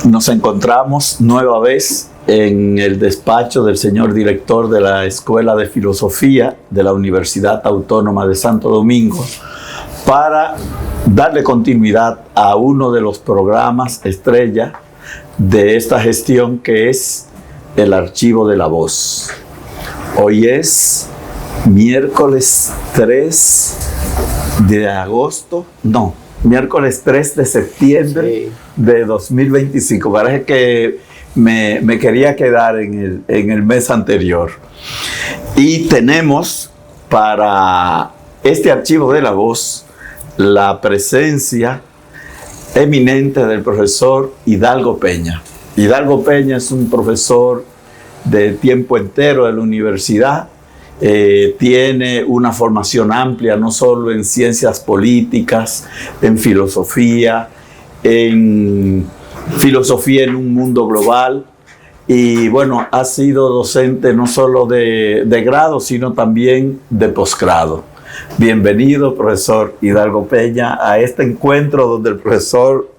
Nos encontramos nueva vez en el despacho del señor director de la Escuela de Filosofía de la Universidad Autónoma de Santo Domingo para darle continuidad a uno de los programas estrella de esta gestión, que es el Archivo de la Voz. Hoy es miércoles 3 de agosto, miércoles 3 de septiembre de 2025. Parece que me quería quedar en el mes anterior. Y tenemos para este Archivo de la Voz la presencia eminente del profesor Hidalgo Peña. Hidalgo Peña es un profesor de tiempo entero de la universidad. Tiene una formación amplia, no solo en ciencias políticas, en filosofía en un mundo global. Y bueno, ha sido docente no solo de grado, sino también de posgrado. Bienvenido, profesor Hidalgo Peña, a este encuentro donde el profesor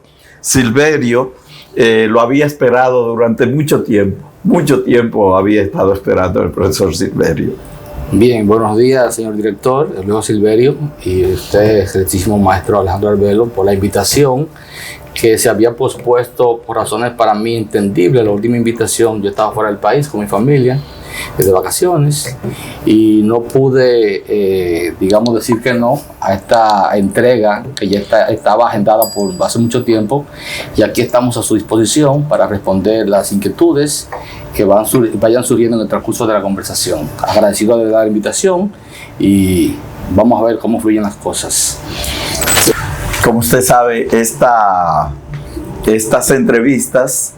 Silverio lo había esperado durante mucho tiempo. Mucho tiempo había estado esperando el profesor Silverio. Bien, buenos días, señor director, Luis Silverio, y usted, excelentísimo maestro Alejandro Arbelo, por la invitación que se había pospuesto por razones para mí entendibles. La última invitación, yo estaba fuera del país con mi familia, de vacaciones, y no pude, digamos, decir que no a esta entrega que ya estaba agendada por hace mucho tiempo, y aquí estamos a su disposición para responder las inquietudes que vayan surgiendo en el transcurso de la conversación. Agradecido de la invitación y vamos a ver cómo fluyen las cosas. Como usted sabe, estas entrevistas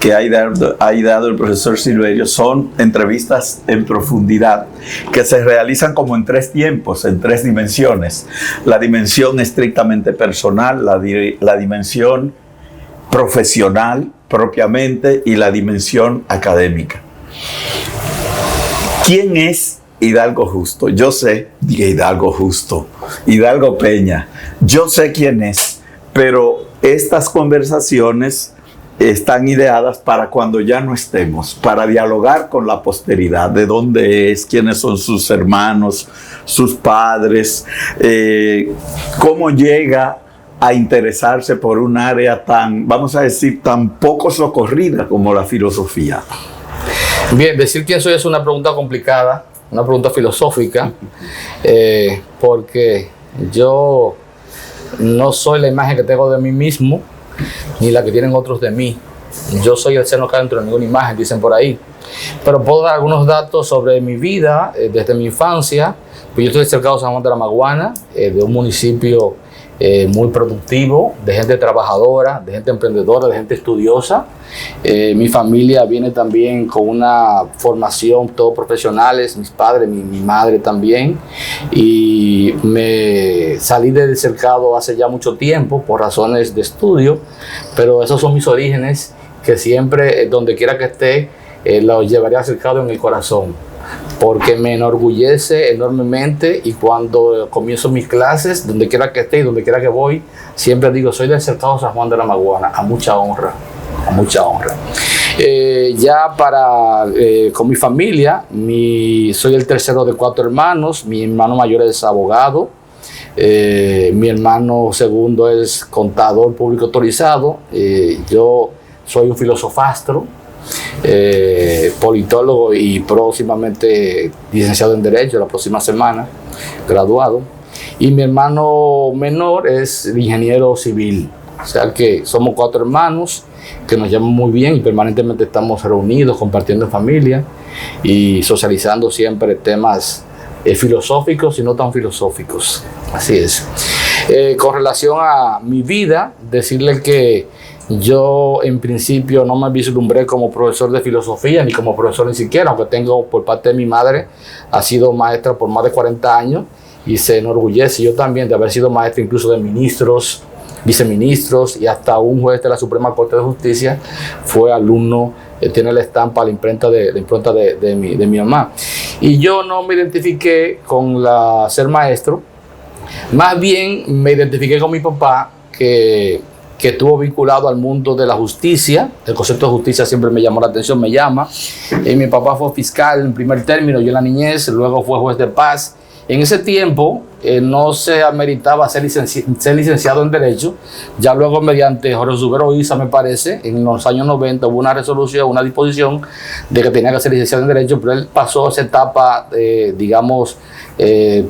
que ha dado el profesor Silverio son entrevistas en profundidad que se realizan como en tres tiempos, en tres dimensiones. La dimensión estrictamente personal, la dimensión profesional propiamente y la dimensión académica. ¿Quién es Hidalgo Justo? Yo sé, Hidalgo Justo, Hidalgo Peña, yo sé quién es, pero estas conversaciones están ideadas para cuando ya no estemos, para dialogar con la posteridad, de dónde es, quiénes son sus hermanos, sus padres, cómo llega a interesarse por un área tan, vamos a decir, tan poco socorrida como la filosofía. Bien, decir quién soy es una pregunta complicada, una pregunta filosófica, porque yo no soy la imagen que tengo de mí mismo, ni la que tienen otros de mí. Yo soy el seno que dentro de ninguna imagen, dicen por ahí. Pero puedo dar algunos datos sobre mi vida desde mi infancia. Pues yo estoy cercado de San Juan de la Maguana, de un municipio muy productivo, de gente trabajadora, de gente emprendedora, de gente estudiosa. Mi familia viene también con una formación, todos profesionales, mis padres, mi madre también, y me salí del cercado hace ya mucho tiempo por razones de estudio, pero esos son mis orígenes, que siempre, donde quiera que esté, los llevaré acercado en el corazón, porque me enorgullece enormemente, y cuando comienzo mis clases, donde quiera que esté y donde quiera que voy, siempre digo, soy del cercado San Juan de la Maguana, a mucha honra, a mucha honra. Con mi familia, soy el tercero de 4 hermanos, mi hermano mayor es abogado, mi hermano segundo es contador público autorizado, yo soy un filosofastro, politólogo y próximamente licenciado en Derecho, la próxima semana, graduado. Y mi hermano menor es ingeniero civil. O sea que somos 4 hermanos que nos llevamos muy bien y permanentemente estamos reunidos, compartiendo en familia y socializando siempre temas filosóficos y no tan filosóficos. Así es. Con relación a mi vida, decirle que yo en principio no me vislumbré como profesor de filosofía ni como profesor ni siquiera, aunque tengo por parte de mi madre, ha sido maestra por más de 40 años y se enorgullece yo también de haber sido maestra incluso de ministros, viceministros y hasta un juez de la Suprema Corte de Justicia fue alumno, tiene la estampa, la impronta de mi mamá. Y yo no me identifiqué con ser maestro, más bien me identifiqué con mi papá, que que estuvo vinculado al mundo de la justicia. El concepto de justicia siempre me llamó la atención, me llama. Mi papá fue fiscal en primer término, yo en la niñez, luego fue juez de paz. En ese tiempo no se ameritaba ser licenciado en Derecho. Ya luego, mediante Jorge Subero Isa, me parece, en los años 90 hubo una resolución, una disposición de que tenía que ser licenciado en Derecho, pero él pasó esa etapa, digamos,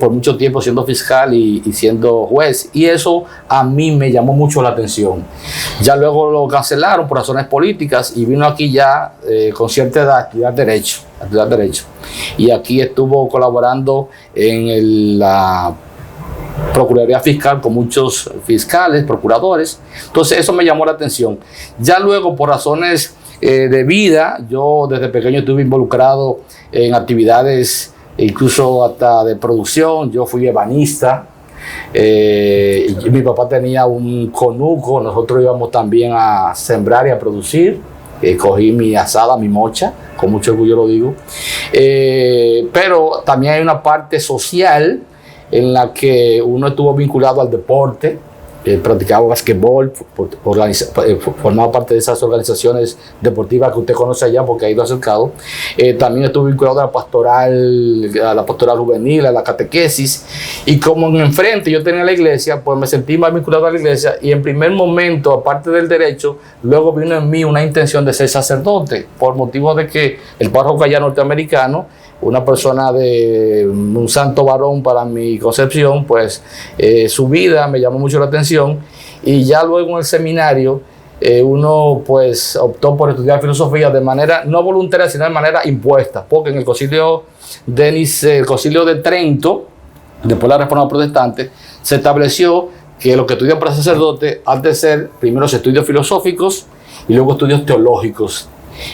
por mucho tiempo siendo fiscal y siendo juez. Y eso a mí me llamó mucho la atención. Ya luego lo cancelaron por razones políticas y vino aquí ya con cierta edad a estudiar Derecho. Y aquí estuvo colaborando en la Procuraduría Fiscal con muchos fiscales, procuradores. Entonces eso me llamó la atención. Ya luego, por razones de vida, yo desde pequeño estuve involucrado en actividades incluso hasta de producción. Yo fui ebanista. Mi papá tenía un conuco, nosotros íbamos también a sembrar y a producir. Cogí mi asada, mi mocha, con mucho orgullo lo digo. Pero también hay una parte social en la que uno estuvo vinculado al deporte, practicaba basquetbol, formaba parte de esas organizaciones deportivas que usted conoce allá porque ha ido acercado. También estuve vinculado a la pastoral juvenil, a la catequesis, y como en enfrente yo tenía la iglesia, pues me sentí más vinculado a la iglesia, y en primer momento, aparte del derecho, luego vino en mí una intención de ser sacerdote, por motivo de que el párroco allá norteamericano, una persona de un santo varón para mi concepción, pues su vida me llamó mucho la atención, y ya luego en el seminario uno pues optó por estudiar filosofía de manera no voluntaria, sino de manera impuesta, porque en el concilio de Trento, después de la Reforma Protestante, se estableció que los que estudian para sacerdote han de ser primero estudios filosóficos y luego estudios teológicos,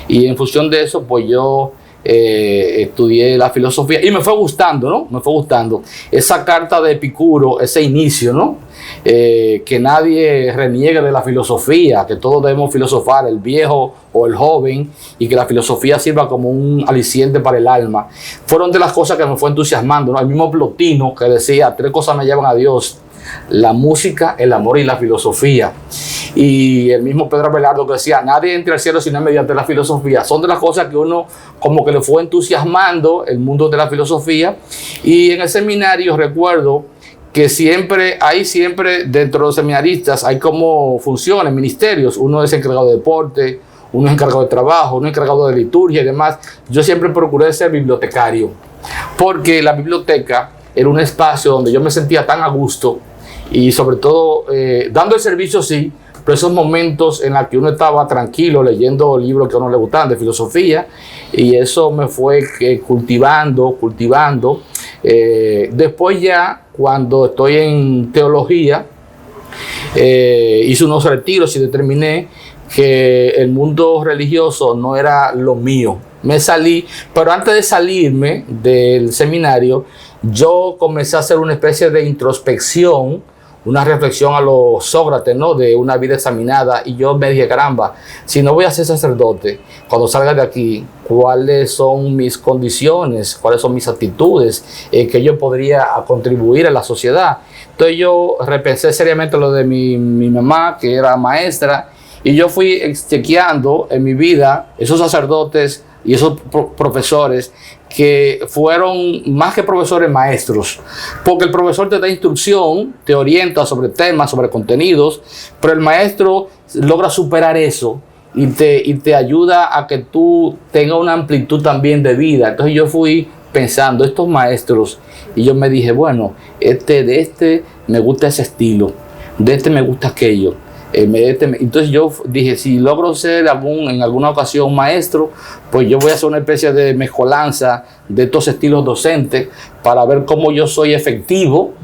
y en función de eso pues yo estudié la filosofía y me fue gustando, ¿no? Me fue gustando esa carta de Epicuro, ese inicio, ¿no? Que nadie reniegue de la filosofía, que todos debemos filosofar, el viejo o el joven, y que la filosofía sirva como un aliciente para el alma. Fueron de las cosas que me fue entusiasmando, ¿no? El mismo Plotino que decía, 3 cosas me llevan a Dios: la música, el amor y la filosofía. Y el mismo Pedro Abelardo que decía, nadie entra al cielo sino mediante la filosofía. Son de las cosas que uno como que le fue entusiasmando el mundo de la filosofía. Y en el seminario recuerdo que siempre dentro de los seminaristas hay como funciones, ministerios. Uno es encargado de deporte, uno es encargado de trabajo, uno es encargado de liturgia y demás. Yo siempre procuré ser bibliotecario, porque la biblioteca era un espacio donde yo me sentía tan a gusto, y sobre todo dando el servicio, sí, pero esos momentos en los que uno estaba tranquilo leyendo libros que a uno le gustaban de filosofía, y eso me fue cultivando. Después ya, cuando estoy en teología, hice unos retiros y determiné que el mundo religioso no era lo mío. Me salí, pero antes de salirme del seminario, yo comencé a hacer una especie de introspección, una reflexión a los Sócrates, ¿no? De una vida examinada, y yo me dije, caramba, si no voy a ser sacerdote, cuando salga de aquí, ¿cuáles son mis condiciones? ¿Cuáles son mis actitudes que yo podría contribuir a la sociedad? Entonces yo repensé seriamente lo de mi mamá, que era maestra, y yo fui chequeando en mi vida esos sacerdotes y esos profesores que fueron más que profesores, maestros, porque el profesor te da instrucción, te orienta sobre temas, sobre contenidos, pero el maestro logra superar eso y te ayuda a que tú tengas una amplitud también de vida. Entonces yo fui pensando, estos maestros, y yo me dije, bueno, de este me gusta ese estilo, de este me gusta aquello. Entonces yo dije, si logro ser en alguna ocasión maestro, pues yo voy a hacer una especie de mezcolanza de estos estilos docentes para ver cómo yo soy efectivo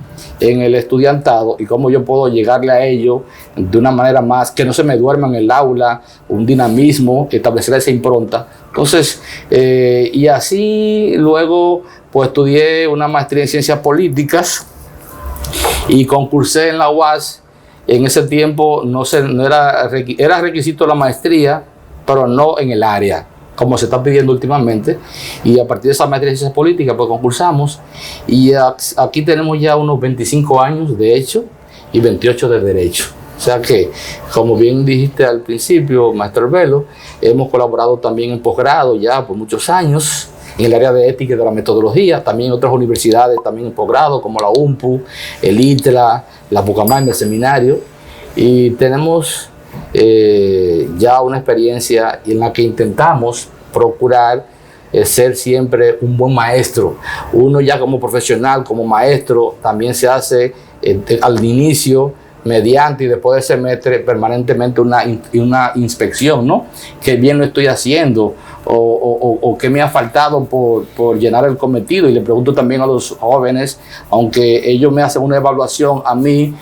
en el estudiantado y cómo yo puedo llegarle a ellos de una manera más, que no se me duerma en el aula, un dinamismo, establecer esa impronta. Entonces, y así luego pues estudié una maestría en ciencias políticas y concursé en la UAS. En ese tiempo era requisito la maestría, pero no en el área, como se está pidiendo últimamente. Y a partir de esa maestría de ciencias políticas, pues concursamos. Y aquí tenemos ya unos 25 años de hecho y 28 de derecho. O sea que, como bien dijiste al principio, maestro Velo, hemos colaborado también en posgrado ya por muchos años, en el área de ética y de la metodología, también en otras universidades, también en posgrado, como la UMPU, el ITLA, la Bucaramanga, el seminario, y tenemos ya una experiencia en la que intentamos procurar ser siempre un buen maestro. Uno ya como profesional, como maestro, también se hace al inicio, mediante y después del semestre, permanentemente una inspección, ¿no? ¿Qué bien lo estoy haciendo? O qué me ha faltado por llenar el cometido. Y le pregunto también a los jóvenes, aunque ellos me hacen una evaluación a mí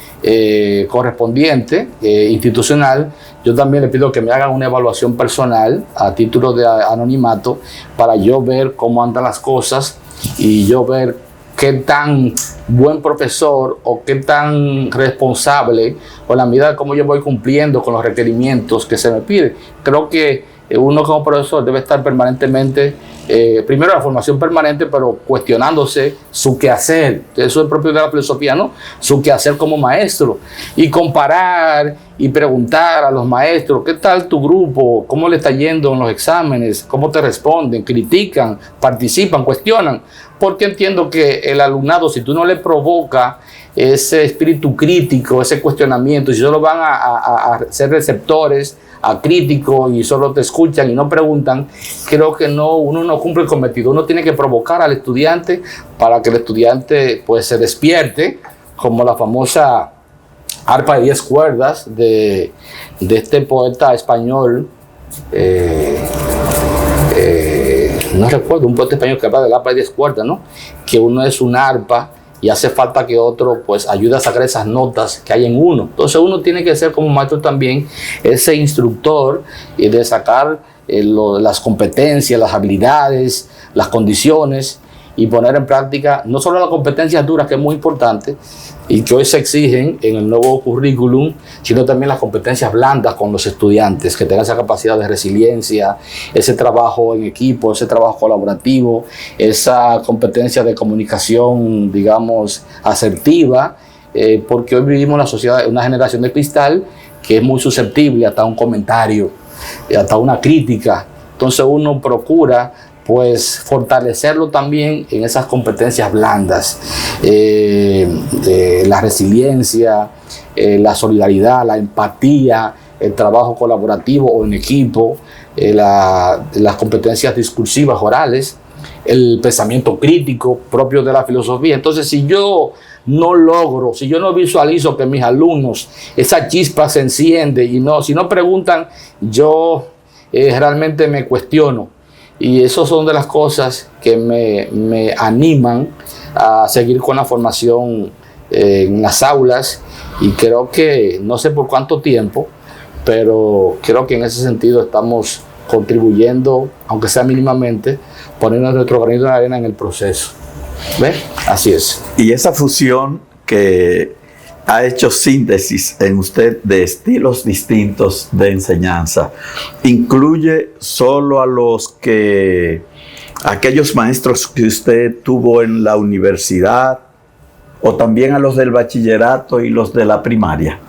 correspondiente, institucional, yo también le pido que me hagan una evaluación personal a título de anonimato para yo ver cómo andan las cosas y yo ver qué tan buen profesor o qué tan responsable o la medida de cómo yo voy cumpliendo con los requerimientos que se me piden. Creo que uno como profesor debe estar permanentemente, primero la formación permanente, pero cuestionándose su quehacer. Eso es propio de la filosofía, ¿no? Su quehacer como maestro. Y comparar y preguntar a los maestros, ¿qué tal tu grupo? ¿Cómo le está yendo en los exámenes? ¿Cómo te responden? ¿Critican? ¿Participan? ¿Cuestionan? Porque entiendo que el alumnado, si tú no le provocas ese espíritu crítico, ese cuestionamiento, si solo van a ser receptores, a críticos y solo te escuchan y no preguntan, creo que uno no cumple el cometido. Uno tiene que provocar al estudiante para que el estudiante pues se despierte, como la famosa arpa de 10 cuerdas de este poeta español, no recuerdo, un poeta español que habla del arpa de 10 cuerdas, ¿no? Que uno es un arpa y hace falta que otro pues ayude a sacar esas notas que hay en uno. Entonces uno tiene que ser como maestro también ese instructor y de sacar las competencias, las habilidades, las condiciones y poner en práctica no solo las competencias duras, que es muy importante y que hoy se exigen en el nuevo currículum, sino también las competencias blandas con los estudiantes, que tengan esa capacidad de resiliencia, ese trabajo en equipo, ese trabajo colaborativo, esa competencia de comunicación, digamos, asertiva, porque hoy vivimos una sociedad, una generación de cristal que es muy susceptible hasta un comentario, hasta una crítica. Entonces uno procura pues fortalecerlo también en esas competencias blandas, la resiliencia, la solidaridad, la empatía, el trabajo colaborativo o en equipo, las competencias discursivas orales, el pensamiento crítico propio de la filosofía. Entonces, si yo no logro, si yo no visualizo que mis alumnos, esa chispa se enciende y si no preguntan, yo realmente me cuestiono. Y eso son de las cosas que me animan a seguir con la formación en las aulas, y creo que, no sé por cuánto tiempo, pero creo que en ese sentido estamos contribuyendo, aunque sea mínimamente, poniendo nuestro granito de arena en el proceso. ¿Ves? Así es. Y esa fusión que ha hecho síntesis en usted de estilos distintos de enseñanza, ¿incluye solo a aquellos maestros que usted tuvo en la universidad o también a los del bachillerato y los de la primaria?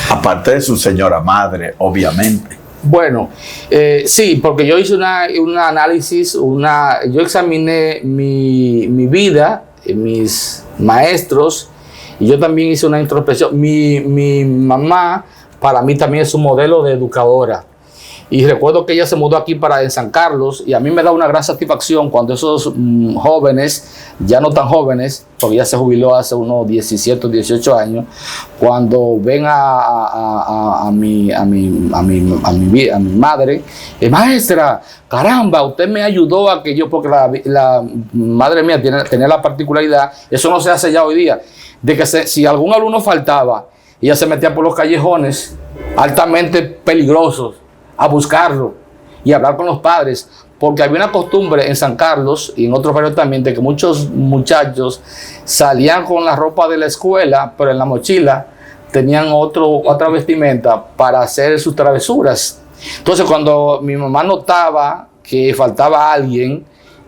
Aparte de su señora madre, obviamente. Bueno, sí, porque yo hice un análisis, yo examiné mi vida, mis maestros, y yo también hice una introspección. Mi mamá, para mí también es un modelo de educadora. Y recuerdo que ella se mudó aquí en San Carlos, y a mí me da una gran satisfacción cuando esos jóvenes, ya no tan jóvenes, porque ya se jubiló hace unos 17 o 18 años, cuando ven a mi madre, maestra, caramba, usted me ayudó a que yo, porque la madre mía tenía la particularidad, eso no se hace ya hoy día, de que si algún alumno faltaba, ella se metía por los callejones altamente peligrosos a buscarlo y hablar con los padres, porque había una costumbre en San Carlos y en otros barrios también de que muchos muchachos salían con la ropa de la escuela, pero en la mochila tenían otra vestimenta para hacer sus travesuras. Entonces, cuando mi mamá notaba que faltaba alguien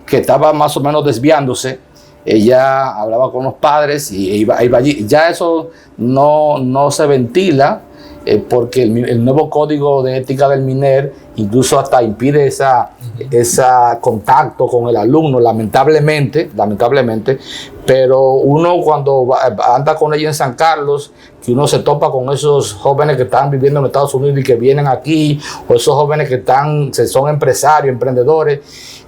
que estaba más o menos desviándose, ella hablaba con los padres y iba allí. Ya eso no se ventila, porque el nuevo código de ética del MINER incluso hasta impide ese contacto con el alumno, lamentablemente, pero uno cuando anda con ellos en San Carlos, que uno se topa con esos jóvenes que están viviendo en Estados Unidos y que vienen aquí, o esos jóvenes que son empresarios, emprendedores,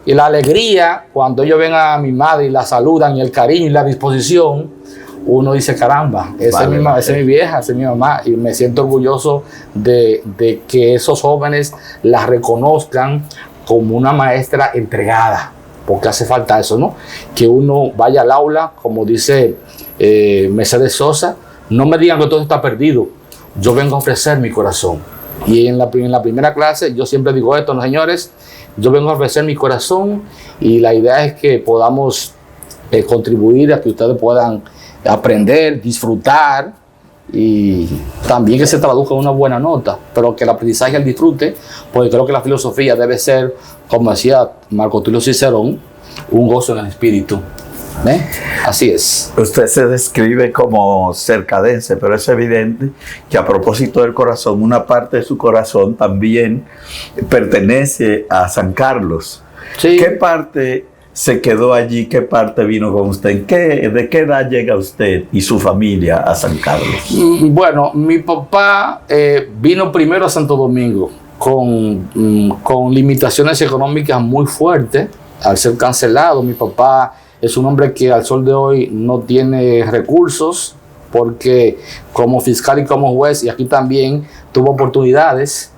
y la alegría cuando ellos ven a mi madre y la saludan, y el cariño y la disposición, uno dice, caramba, esa es mi vieja, esa es mi mamá, y me siento orgulloso de que esos jóvenes la reconozcan como una maestra entregada, porque hace falta eso, ¿no? Que uno vaya al aula, como dice Mercedes Sosa, no me digan que todo está perdido, yo vengo a ofrecer mi corazón. Y en la primera clase yo siempre digo esto, ¿no, señores? Yo vengo a ofrecer mi corazón, y la idea es que podamos contribuir a que ustedes puedan aprender, disfrutar, y también que se traduzca en una buena nota, pero que el aprendizaje, el disfrute, porque creo que la filosofía debe ser, como decía Marco Tulio Cicerón, un gozo en el espíritu. Así es. Usted se describe como cercadense, pero es evidente que a propósito del corazón, una parte de su corazón también pertenece a San Carlos. Sí. ¿Qué parte se quedó allí? ¿Qué parte vino con usted? ¿De qué edad llega usted y su familia a San Carlos? Bueno, mi papá vino primero a Santo Domingo con limitaciones económicas muy fuertes al ser cancelado. Mi papá es un hombre que al sol de hoy no tiene recursos, porque como fiscal y como juez, y aquí también tuvo oportunidades,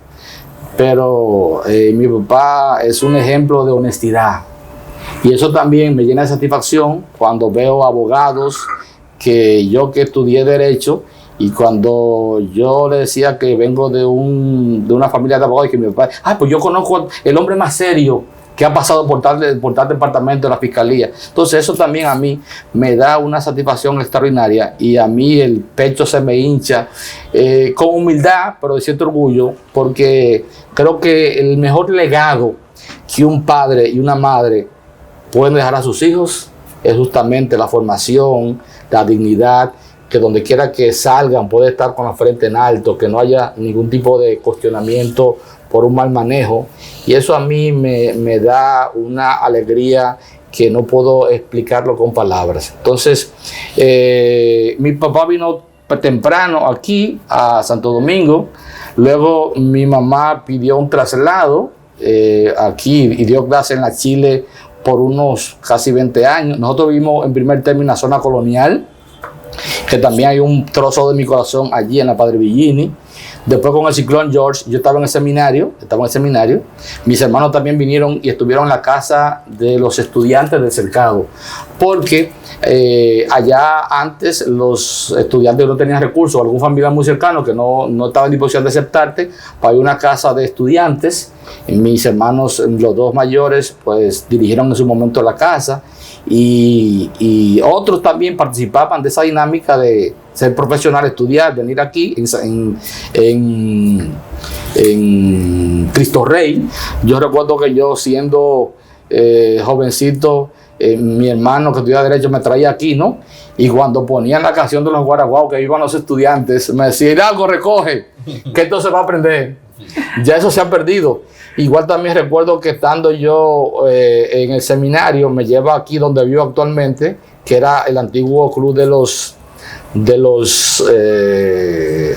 pero mi papá es un ejemplo de honestidad. Y eso también me llena de satisfacción cuando veo abogados que estudié Derecho, y cuando yo le decía que vengo de una familia de abogados, y que mi papá, pues yo conozco el hombre más serio que ha pasado por tal departamento de la Fiscalía. Entonces eso también a mí me da una satisfacción extraordinaria, y a mí el pecho se me hincha con humildad, pero de cierto orgullo, porque creo que el mejor legado que un padre y una madre pueden dejar a sus hijos es justamente la formación, la dignidad, que donde quiera que salgan puede estar con la frente en alto, que no haya ningún tipo de cuestionamiento por un mal manejo, y eso a mí me da una alegría que no puedo explicarlo con palabras. Entonces, mi papá vino temprano aquí a Santo Domingo, luego mi mamá pidió un traslado aquí y dio clase en la Chile por unos casi 20 años. Nosotros vivimos en primer término en la zona colonial, que también hay un trozo de mi corazón allí en la Padre Villini. Después con el ciclón George, yo estaba en el seminario, mis hermanos también vinieron y estuvieron en la casa de los estudiantes del Cercado, porque allá antes los estudiantes no tenían recursos, algún familiar muy cercano que no estaba en disposición de aceptarte, pues hay una casa de estudiantes, y mis hermanos, los dos mayores, pues dirigieron en su momento la casa, y otros también participaban de esa dinámica de ser profesional, estudiar, venir aquí en Cristo Rey. Yo recuerdo que yo siendo jovencito, mi hermano que estudiaba Derecho me traía aquí, ¿no? Y cuando ponían la canción de los guaraguao que iban los estudiantes, me decía, Hidalgo, recoge, que esto se va a aprender. Ya eso se ha perdido. Igual también recuerdo que estando yo en el seminario, me lleva aquí donde vivo actualmente, que era el antiguo club de los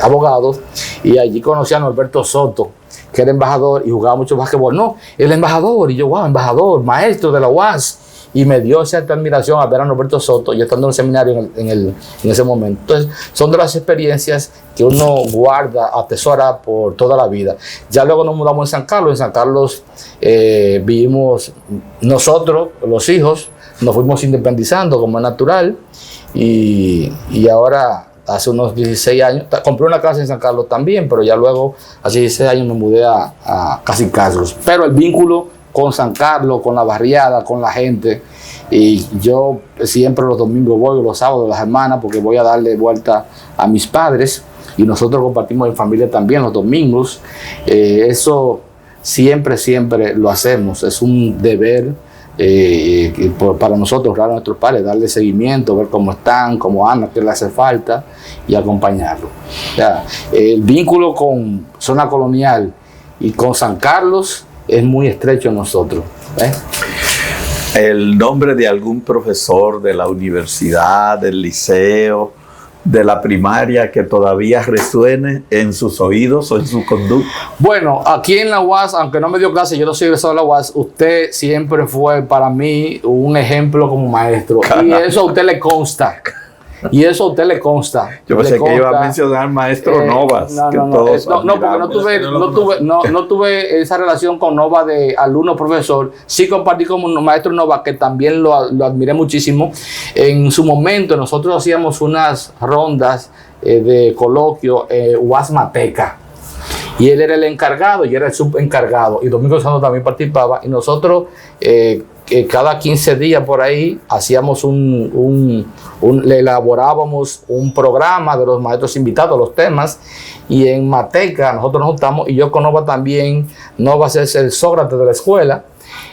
abogados, y allí conocí a Norberto Soto, que era embajador y jugaba mucho básquetbol. No, el embajador, y yo, wow, embajador, maestro de la UAS, y me dio esa admiración a ver a Norberto Soto, yo estando en el seminario en ese momento. Entonces, son de las experiencias que uno guarda, atesora por toda la vida. Ya luego nos mudamos en San Carlos vivimos nosotros, los hijos, nos fuimos independizando como es natural, y ahora hace unos 16 años, compré una casa en San Carlos también, pero ya luego, hace 16 años me mudé a Casi Carlos. Pero el vínculo con San Carlos, con la barriada, con la gente, y yo siempre los domingos voy, los sábados, las semanas, porque voy a darle vuelta a mis padres, y nosotros compartimos en familia también los domingos. Eso siempre lo hacemos, es un deber para nosotros, honrar a nuestros padres, darle seguimiento, ver cómo están, cómo andan, qué les hace falta y acompañarlos. El vínculo con zona colonial y con San Carlos es muy estrecho en nosotros. ¿El nombre de algún profesor de la universidad, del liceo, de la primaria que todavía resuene en sus oídos o en su conducta? Bueno, aquí en la UAS, aunque no me dio clase, yo no soy egresado de la UAS, usted siempre fue para mí un ejemplo como maestro. Y eso a usted le consta. Y eso a usted le consta. Yo pensé que iba a mencionar maestro Novas. No tuve esa relación con Nova de alumno-profesor. Sí compartí con un maestro Nova, que también lo admiré muchísimo. En su momento nosotros hacíamos unas rondas de coloquio UASmateca. Y él era el encargado, y era el subencargado. Y Domingo Santos también participaba. Y nosotros, cada 15 días por ahí, hacíamos le elaborábamos un programa de los maestros invitados, los temas. Y en Mateca nosotros nos juntamos. Y yo con Nova también. Nova es el Sócrates de la escuela.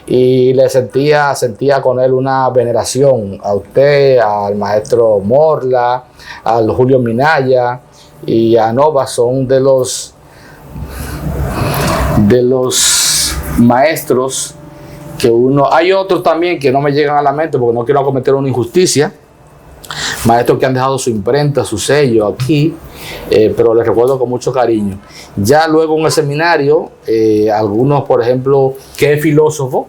Y le sentía con él una veneración a usted, al maestro Morla, al Julio Minaya y a Nova. Son de los maestros que hay otros también que no me llegan a la mente porque no quiero cometer una injusticia, maestros que han dejado su imprenta, su sello aquí, pero les recuerdo con mucho cariño. Ya luego en el seminario, algunos, por ejemplo, que es filósofo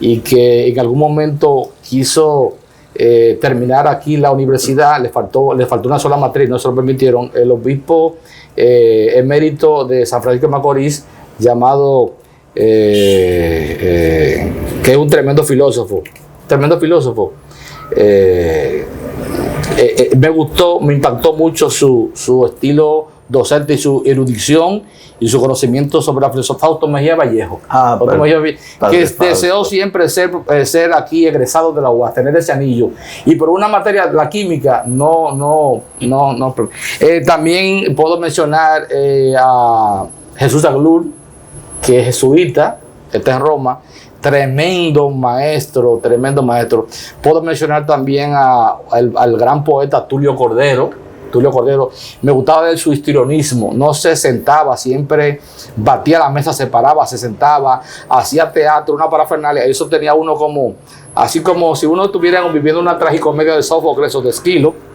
y que en algún momento quiso terminar aquí la universidad, le faltó una sola materia y no se lo permitieron. El obispo emérito de San Francisco de Macorís, llamado que es un tremendo filósofo, me gustó, me impactó mucho su estilo docente y su erudición y su conocimiento sobre la filosofía. Fausto Mejía Vallejo, que deseó siempre ser aquí egresado de la UAS, tener ese anillo, y por una materia, la química, no. También puedo mencionar a Jesús Aglur, que es jesuita, está en Roma, tremendo maestro. Puedo mencionar también al gran poeta Tulio Cordero. Me gustaba de su histrionismo, no se sentaba, siempre batía la mesa, se paraba, se sentaba, hacía teatro, una parafernalia. Eso tenía uno así como si uno estuviera viviendo una tragicomedia de Sófocles o de Esquilo,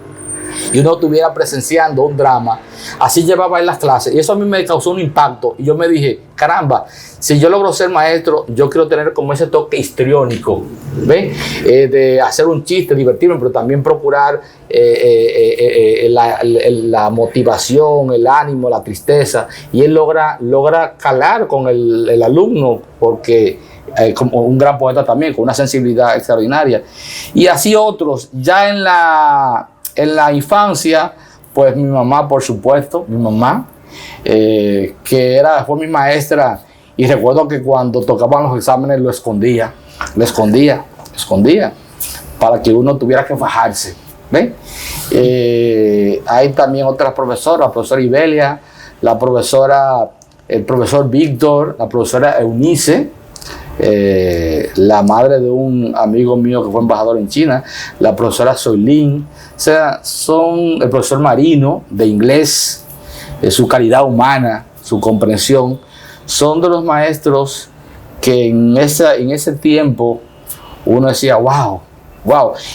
y uno estuviera presenciando un drama. Así llevaba en las clases, y eso a mí me causó un impacto, y yo me dije, caramba, si yo logro ser maestro, yo quiero tener como ese toque histriónico, de hacer un chiste, divertirme, pero también procurar la motivación, el ánimo, la tristeza, y él logra calar con el alumno, porque como un gran poeta también, con una sensibilidad extraordinaria. Y así otros. Ya en la infancia, pues mi mamá, por supuesto, que fue mi maestra, y recuerdo que cuando tocaban los exámenes lo escondía, para que uno tuviera que fajarse. Hay también otras profesoras, la profesora Ibelia, el profesor Víctor, la profesora Eunice, la madre de un amigo mío que fue embajador en China, la profesora Soilín. O sea, son el profesor Marino de inglés, su calidad humana, su comprensión, son de los maestros que en ese tiempo uno decía, wow.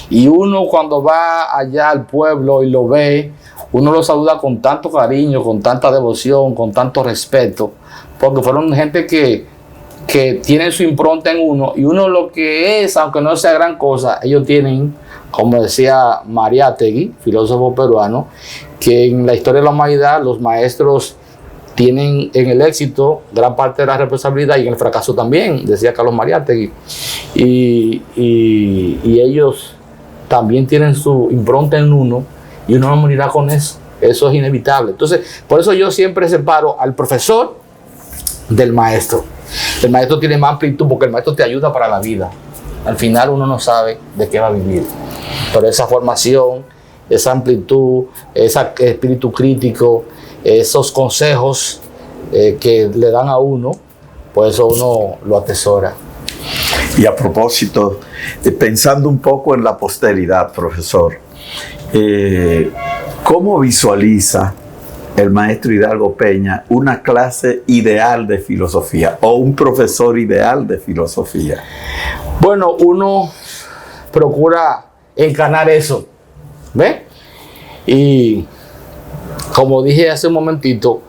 Y uno cuando va allá al pueblo y lo ve, uno lo saluda con tanto cariño, con tanta devoción, con tanto respeto, porque fueron gente que tienen su impronta en uno, y uno lo que es, aunque no sea gran cosa, ellos tienen, como decía Mariátegui, filósofo peruano, que en la historia de la humanidad los maestros tienen en el éxito gran parte de la responsabilidad y en el fracaso también, decía Carlos Mariátegui, y ellos también tienen su impronta en uno, y uno no morirá con eso es inevitable. Entonces, por eso yo siempre separo al profesor del maestro. El maestro tiene más amplitud porque el maestro te ayuda para la vida. Al final uno no sabe de qué va a vivir, pero esa formación, esa amplitud, ese espíritu crítico, esos consejos que le dan a uno, pues eso uno lo atesora. Y a propósito, pensando un poco en la posteridad, profesor, ¿cómo visualiza el maestro Hidalgo Peña una clase ideal de filosofía o un profesor ideal de filosofía? Bueno, uno procura encarnar eso, ¿ve? Y como dije hace un momentito,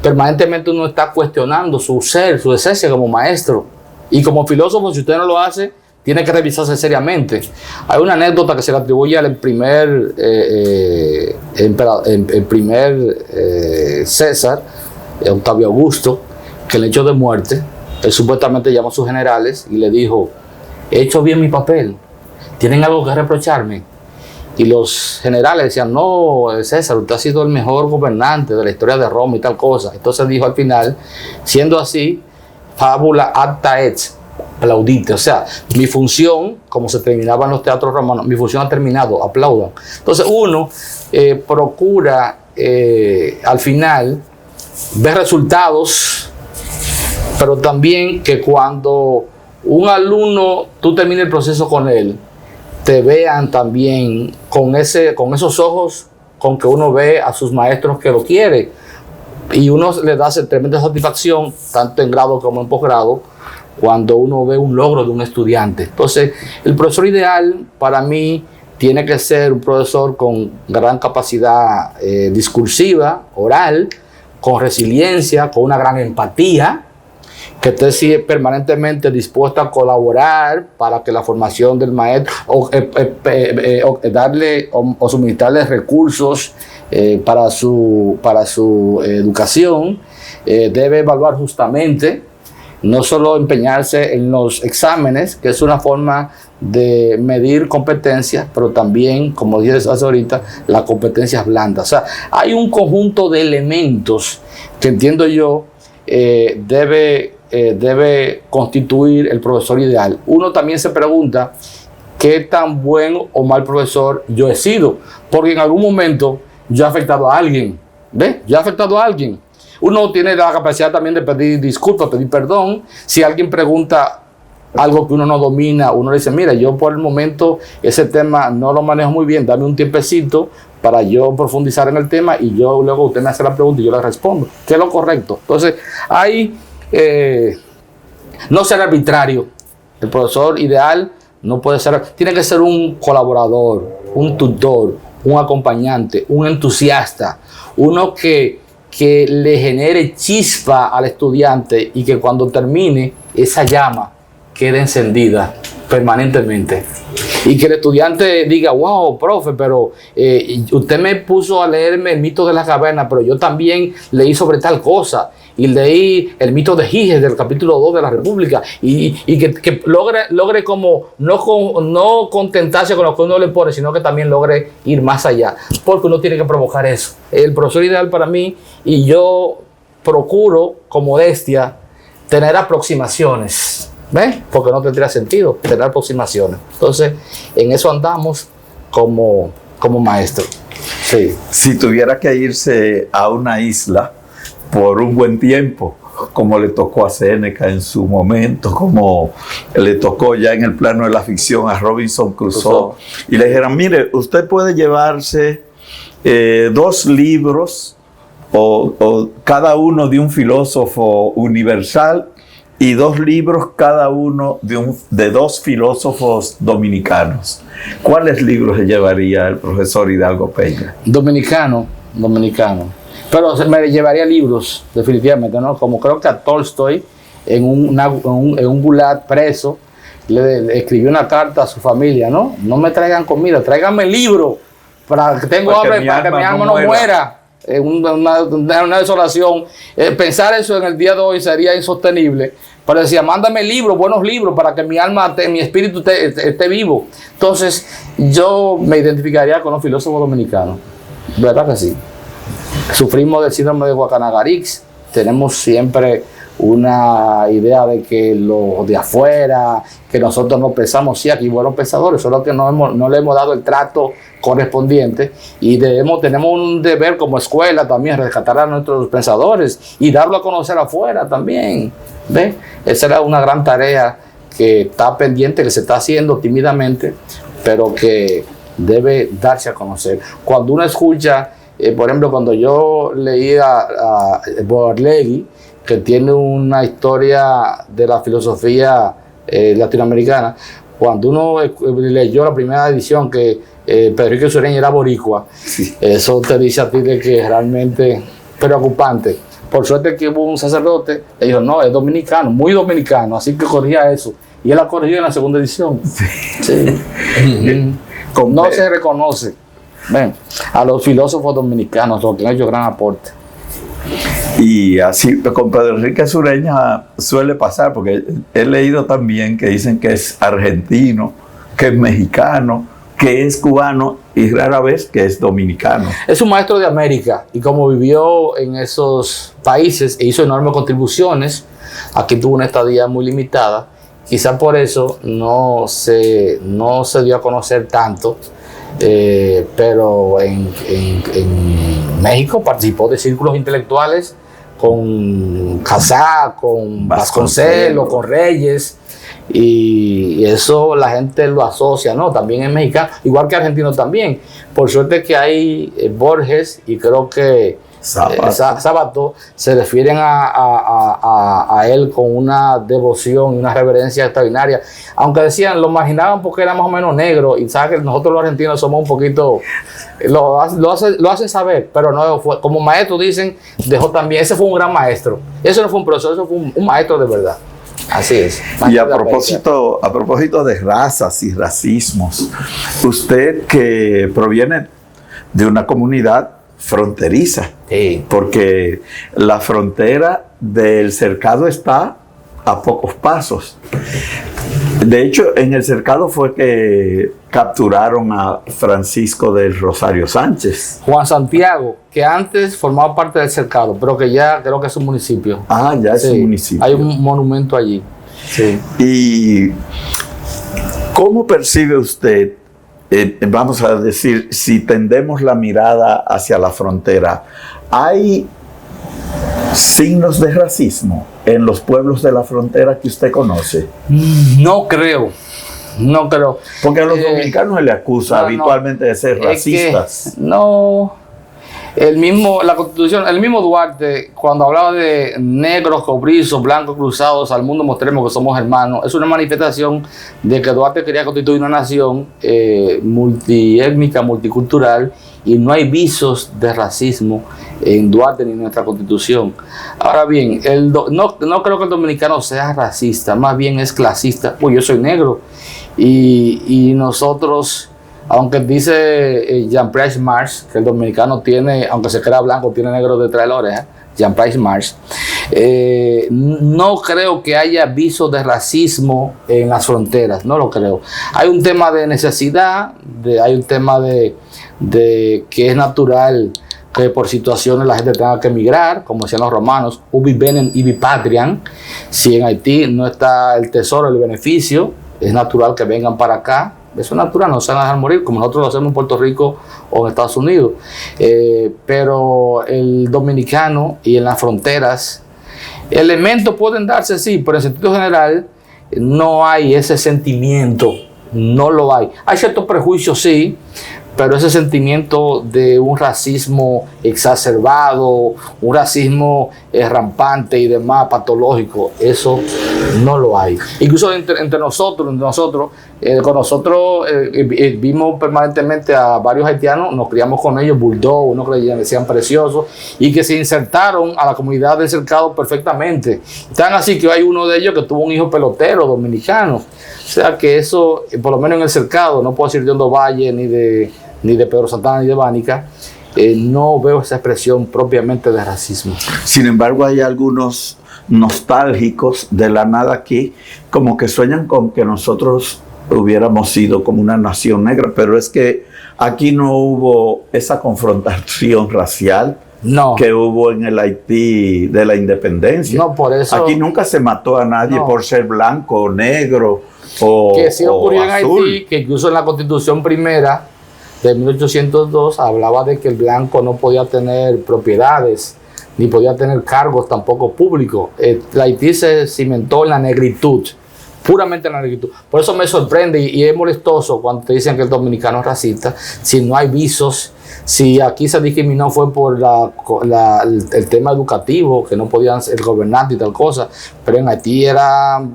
permanentemente uno está cuestionando su ser, su esencia como maestro. Y como filósofo, si usted no lo hace, tiene que revisarse seriamente. Hay una anécdota que se le atribuye al primer César, Octavio Augusto, que en el hecho de muerte, él supuestamente llamó a sus generales y le dijo: he hecho bien mi papel, ¿tienen algo que reprocharme? Y los generales decían: no, César, usted ha sido el mejor gobernante de la historia de Roma y tal cosa. Entonces dijo al final: siendo así, fábula acta et, aplaudite. O sea, mi función, como se terminaba en los teatros romanos, mi función ha terminado, aplaudan. Entonces uno procura al final ver resultados, pero también que cuando un alumno, tú termines el proceso con él, te vean también con esos ojos con que uno ve a sus maestros que lo quiere. Y uno le da tremenda satisfacción, tanto en grado como en posgrado, cuando uno ve un logro de un estudiante. Entonces, el profesor ideal para mí tiene que ser un profesor con gran capacidad discursiva, oral, con resiliencia, con una gran empatía, que esté permanentemente dispuesto a colaborar para que la formación del maestro, darle o suministrarle recursos para su educación. Debe evaluar justamente, no solo empeñarse en los exámenes, que es una forma de medir competencias, pero también, como dije hace ahorita, las competencias blandas. O sea, hay un conjunto de elementos que entiendo yo debe constituir el profesor ideal. Uno también se pregunta qué tan buen o mal profesor yo he sido, porque en algún momento yo he afectado a alguien, ¿ves? Yo he afectado a alguien. Uno tiene la capacidad también de pedir disculpas, pedir perdón. Si alguien pregunta algo que uno no domina, uno le dice: mira, yo por el momento ese tema no lo manejo muy bien, dame un tiempecito para yo profundizar en el tema y yo luego usted me hace la pregunta y yo le respondo, que es lo correcto. Entonces, hay no ser arbitrario. El profesor ideal no puede ser, tiene que ser un colaborador, un tutor, un acompañante, un entusiasta, uno que le genere chispa al estudiante y que cuando termine esa llama quede encendida permanentemente. Y que el estudiante diga: wow, profe, pero usted me puso a leerme el mito de la caverna, pero yo también leí sobre tal cosa. Y leí el mito de Giges del capítulo 2 de la República. Y que logre como no contentarse con lo que uno le pone, sino que también logre ir más allá. Porque uno tiene que provocar eso. El profesor ideal para mí, y yo procuro con modestia tener aproximaciones. ¿Ves? Porque no tendría sentido tener aproximaciones. Entonces, en eso andamos como maestro. Sí. Si tuviera que irse a una isla por un buen tiempo, como le tocó a Séneca en su momento, como le tocó ya en el plano de la ficción a Robinson Crusoe, y le dijeran: mire, usted puede llevarse 2 libros o cada uno de un filósofo universal y 2 libros cada uno de 2 filósofos dominicanos. ¿Cuáles libros se llevaría el profesor Hidalgo Peña? Dominicano. Pero me llevaría libros, definitivamente, ¿no? Como creo que a Tolstoy, en un gulag preso, le escribió una carta a su familia, ¿no? No me traigan comida, tráiganme libro para que tengo hambre, para que mi alma no muera. Una desolación. Pensar eso en el día de hoy sería insostenible. Pero decía: mándame libros, buenos libros, para que mi alma, mi espíritu esté vivo. Entonces, yo me identificaría con los filósofos dominicanos. ¿Verdad que sí? Sufrimos del síndrome de Guacanagarix. Tenemos siempre una idea de que los de afuera, que nosotros no pensamos. Sí, aquí buenos pensadores, solo que no le hemos dado el trato correspondiente, y tenemos un deber como escuela también, rescatar a nuestros pensadores y darlo a conocer afuera también. ¿Ves? Esa era una gran tarea que está pendiente, que se está haciendo tímidamente, pero que debe darse a conocer. Cuando uno escucha, por ejemplo, cuando yo leí a Borlegui, que tiene una historia de la filosofía latinoamericana, cuando uno leyó la primera edición que Pedro Sureña era boricua, sí, eso te dice a ti de que es realmente preocupante. Por suerte que hubo un sacerdote que dijo, no, es dominicano, muy dominicano, así que corría eso. Y él la corrigió en la segunda edición. Sí. Sí. No se reconoce. Ven, a los filósofos dominicanos, los que han hecho gran aporte. Y así con Pedro Enrique Sureña suele pasar, porque he leído también que dicen que es argentino, que es mexicano, que es cubano y rara vez que es dominicano. Es un maestro de América y como vivió en esos países e hizo enormes contribuciones, aquí tuvo una estadía muy limitada, quizás por eso no se dio a conocer tanto, pero en México participó de círculos intelectuales con Casá, con Vasconcelos, con Reyes, y eso la gente lo asocia, ¿no? También es mexicano, igual que argentino también. Por suerte que hay Borges y creo que Sábato se refieren a él con una devoción y una reverencia extraordinaria, aunque decían, lo marginaban porque era más o menos negro, y sabes que nosotros los argentinos somos un poquito, lo hacen saber, pero no fue, como maestro dicen, dejó también, ese fue un gran maestro, eso no fue un profesor, eso fue un maestro de verdad. Así es. Y a propósito de razas y racismos, usted que proviene de una comunidad fronteriza, sí, porque la frontera del Cercado está a pocos pasos. De hecho, en el Cercado fue que capturaron a Francisco del Rosario Sánchez. Juan Santiago, que antes formaba parte del Cercado, pero que ya creo que es un municipio. Ah, ya es un municipio. Hay un monumento allí. Sí. ¿Y cómo percibe usted, vamos a decir, si tendemos la mirada hacia la frontera, hay signos de racismo en los pueblos de la frontera que usted conoce? No creo. Porque a los dominicanos se le acusa habitualmente de ser racistas. La Constitución, el mismo Duarte, cuando hablaba de negros, cobrizos, blancos cruzados, al mundo mostremos que somos hermanos, es una manifestación de que Duarte quería constituir una nación multiétnica, multicultural, y no hay visos de racismo en Duarte ni en nuestra Constitución. Ahora bien, no creo que el dominicano sea racista, más bien es clasista. Pues yo soy negro y nosotros, aunque dice Jean-Pierre Marx que el dominicano tiene, aunque se crea blanco, tiene negro detrás de la oreja, Jean-Pierre Marx, no creo que haya visos de racismo en las fronteras, no lo creo. Hay un tema de necesidad, hay un tema de que es natural que por situaciones la gente tenga que emigrar, como decían los romanos, ubi bene ibi patriam. Si en Haití no está el tesoro, el beneficio, es natural que vengan para acá. Eso es natural, no se van a dejar morir, como nosotros lo hacemos en Puerto Rico o en Estados Unidos. Pero el dominicano y en las fronteras, elementos pueden darse, sí, pero en sentido general no hay ese sentimiento, no lo hay. Hay ciertos prejuicios, sí, pero ese sentimiento de un racismo exacerbado, un racismo rampante y demás, patológico, eso no lo hay. Incluso entre nosotros, con nosotros vimos permanentemente a varios haitianos, nos criamos con ellos, bulldog, unos que decían preciosos, y que se insertaron a la comunidad del Cercado perfectamente. Tan así que hay uno de ellos que tuvo un hijo pelotero dominicano. O sea que eso, por lo menos en el Cercado, no puedo decir de Hondo Valle, ni de Pedro Santana, ni de Bánica, no veo esa expresión propiamente de racismo. Sin embargo, hay algunos nostálgicos de la nada aquí, como que sueñan con que nosotros hubiéramos sido como una nación negra, pero es que aquí no hubo esa confrontación racial que hubo en el Haití de la independencia. No, por eso. Aquí nunca se mató a nadie por ser blanco, negro o azul. Que sí ocurrió en Haití, que incluso en la Constitución primera de 1802 hablaba de que el blanco no podía tener propiedades, ni podía tener cargos tampoco públicos. La Haití se cimentó en la negritud, puramente en la negritud. Por eso me sorprende y es molestoso cuando te dicen que el dominicano es racista, si no hay visos, si aquí se discriminó fue por el tema educativo, que no podían ser el gobernante y tal cosa, pero en Haití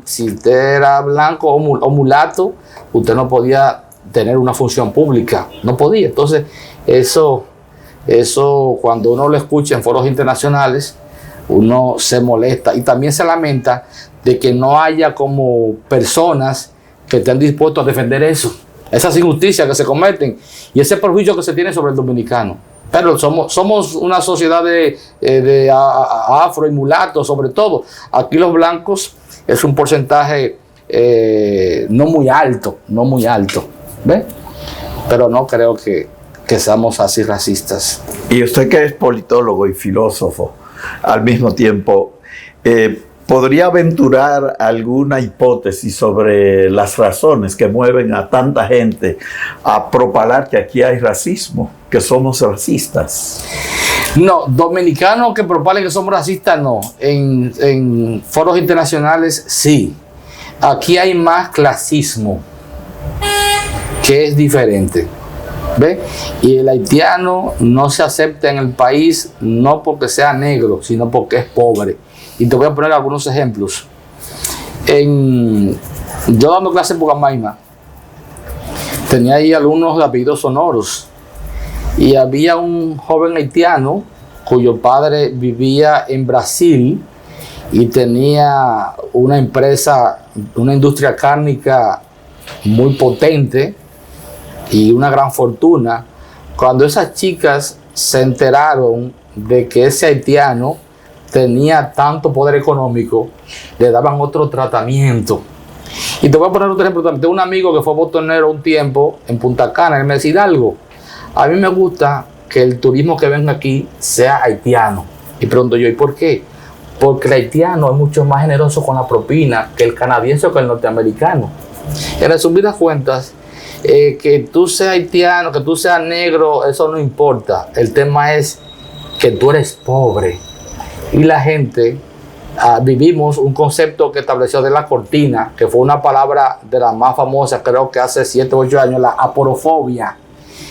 si usted era blanco o mulato, usted no podía tener una función pública, no podía. Entonces, eso cuando uno lo escucha en foros internacionales, uno se molesta y también se lamenta de que no haya como personas que estén dispuestos a defender eso, esas injusticias que se cometen y ese perjuicio que se tiene sobre el dominicano. Pero somos una sociedad de afro y mulatos, sobre todo. Aquí los blancos es un porcentaje no muy alto, ¿ve? Pero no creo que seamos así racistas. Y usted, que es politólogo y filósofo al mismo tiempo, ¿podría aventurar alguna hipótesis sobre las razones que mueven a tanta gente a propalar que aquí hay racismo, que somos racistas? No, dominicanos que propalen que somos racistas, no. En foros internacionales, sí. Aquí hay más clasismo, que es diferente. ¿Ve? Y el haitiano no se acepta en el país no porque sea negro, sino porque es pobre. Y te voy a poner algunos ejemplos. Yo dando clases en Pucamaima, tenía ahí alumnos de apellidos sonoros. Y había un joven haitiano cuyo padre vivía en Brasil y tenía una empresa, una industria cárnica muy potente y una gran fortuna. Cuando esas chicas se enteraron de que ese haitiano tenía tanto poder económico, le daban otro tratamiento. Y te voy a poner otro ejemplo también. Tengo un amigo que fue botonero un tiempo en Punta Cana. Él me decía algo: a mí me gusta que el turismo que venga aquí sea haitiano. Y pregunto yo, ¿y por qué? Porque el haitiano es mucho más generoso con la propina que el canadiense o que el norteamericano. En resumidas cuentas, que tú seas haitiano, que tú seas negro, eso no importa. El tema es que tú eres pobre. Y la gente, vivimos un concepto que estableció de la cortina, que fue una palabra de las más famosas, creo que hace 7 o 8 años, la aporofobia.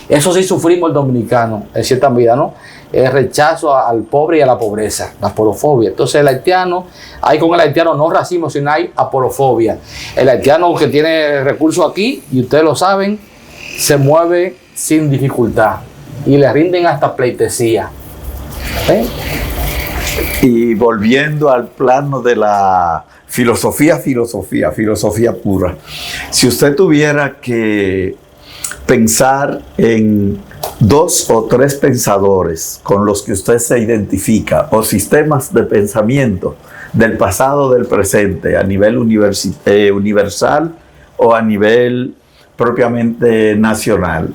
Eso sí sufrimos el dominicano en cierta medida, ¿no? El rechazo al pobre y a la pobreza, la aporofobia. Entonces el haitiano, hay con el haitiano no racismo, sino hay aporofobia. El haitiano que tiene recursos aquí, y ustedes lo saben, se mueve sin dificultad y le rinden hasta pleitesía. Y volviendo al plano de la filosofía pura, si usted tuviera que pensar en 2 o 3 pensadores con los que usted se identifica, o sistemas de pensamiento del pasado, del presente, a nivel universal o a nivel propiamente nacional,